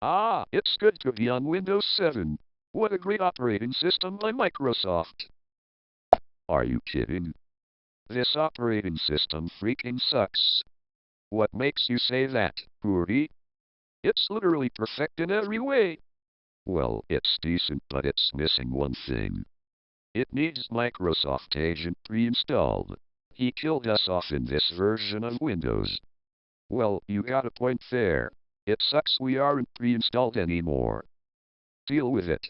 Ah, it's good to be on Windows 7. What a great operating system by Microsoft. Are you kidding? This operating system freaking sucks. What makes you say that, Puri? It's literally perfect in every way. Well, it's decent, but it's missing one thing. It needs Microsoft Agent pre-installed. He killed us off in this version of Windows. Well, you got a point there. It sucks we aren't pre-installed anymore. Deal with it.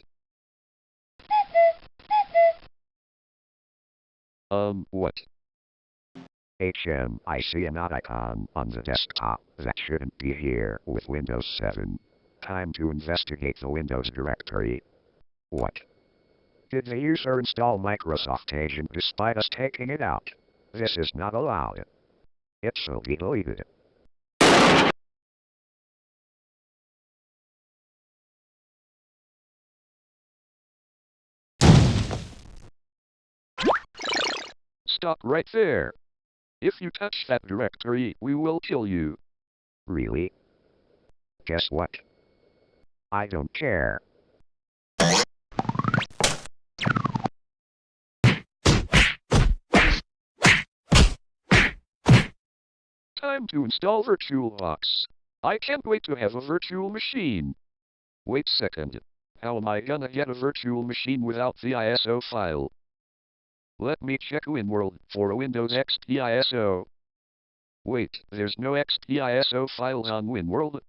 What? I see an odd icon on the desktop that shouldn't be here with Windows 7. Time to investigate the Windows directory. What? Did the user install Microsoft Agent despite us taking it out? This is not allowed. It shall be deleted. Stop right there. If you touch that directory, we will kill you. Really? Guess what? I don't care. Time to install Virtualbox. I can't wait to have a virtual machine. Wait a second. How am I gonna get a virtual machine without the ISO file? Let me check WinWorld for a Windows XP ISO. Wait, there's no XP ISO files on WinWorld?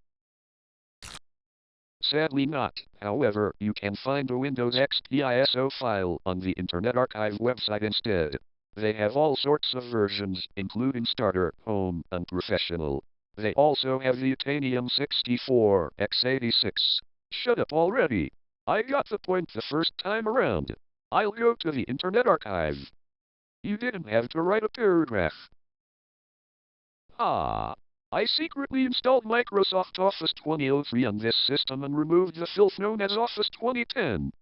Sadly not. However, you can find a Windows XP ISO file on the Internet Archive website instead. They have all sorts of versions, including Starter, Home, and Professional. They also have the Titanium 64, x86. Shut up already. I got the point the first time around. I'll go to the Internet Archive. You didn't have to write a paragraph. Ah. I secretly installed Microsoft Office 2003 on this system and removed the filth known as Office 2010.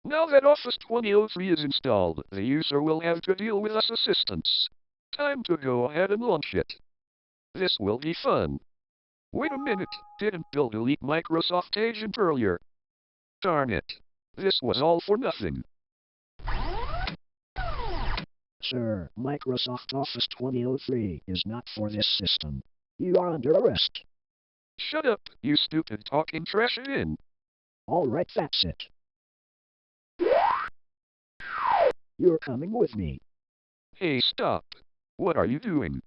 Now that Office 2003 is installed, the user will have to deal with us assistants. Time to go ahead and launch it. This will be fun. Wait a minute, didn't Bill delete Microsoft Agent earlier? Darn it. This was all for nothing. Sir, Microsoft Office 2003 is not for this system. You are under arrest. Shut up, you stupid talking trash in. All right, that's it. You're coming with me. Hey, stop. What are you doing?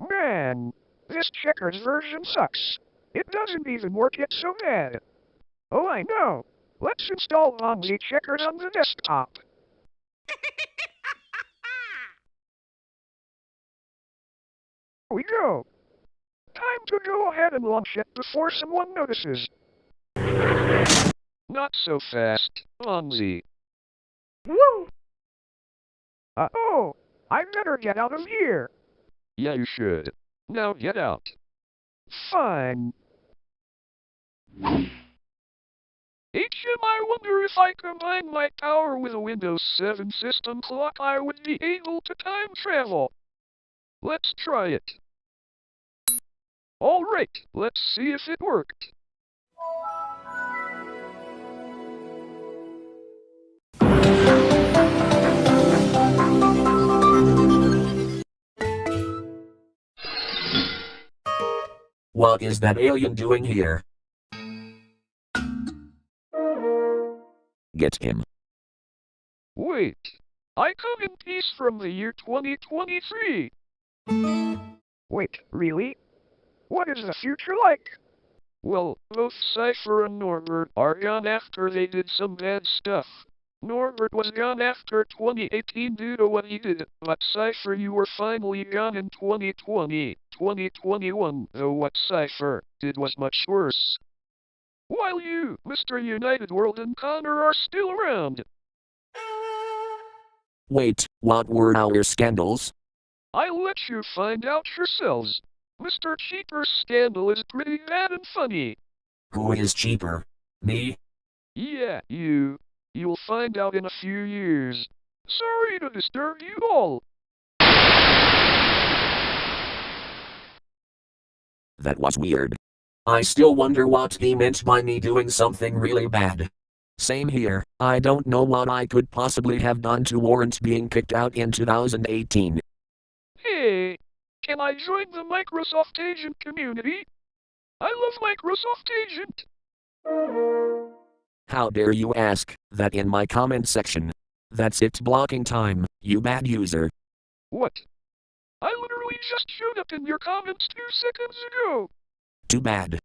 Man, this Checkers version sucks. It doesn't even work, it's so bad. Oh, I know. Let's install Bonzi Checkers on the desktop. Here we go. Time to go ahead and launch it before someone notices. Not so fast, Bonzi. Woo! Uh-oh, I better get out of here. Yeah, you should. Now get out. Fine. I wonder if I combine my power with a Windows 7 system clock, I would be able to time travel. Let's try it. Alright, let's see if it worked. What is that alien doing here? Get him. Wait, I come in peace from the year 2023. Wait, really? What is the future like? Well, both Cypher and Norbert are gone after they did some bad stuff. Norbert was gone after 2018 due to what he did, but Cypher, you were finally gone in 2020, 2021, though what Cypher did was much worse. While you, Mr. United World and Connor are still around. Wait, what were our scandals? I'll let you find out yourselves. Mr. Cheaper's scandal is pretty bad and funny. Who is cheaper? Me? Yeah, you. You'll find out in a few years. Sorry to disturb you all. That was weird. I still wonder what he meant by me doing something really bad. Same here, I don't know what I could possibly have done to warrant being kicked out in 2018. Hey, can I join the Microsoft Agent community? I love Microsoft Agent. How dare you ask that in my comment section? That's it blocking time, you bad user. What? I literally just showed up in your comments 2 seconds ago. Too bad.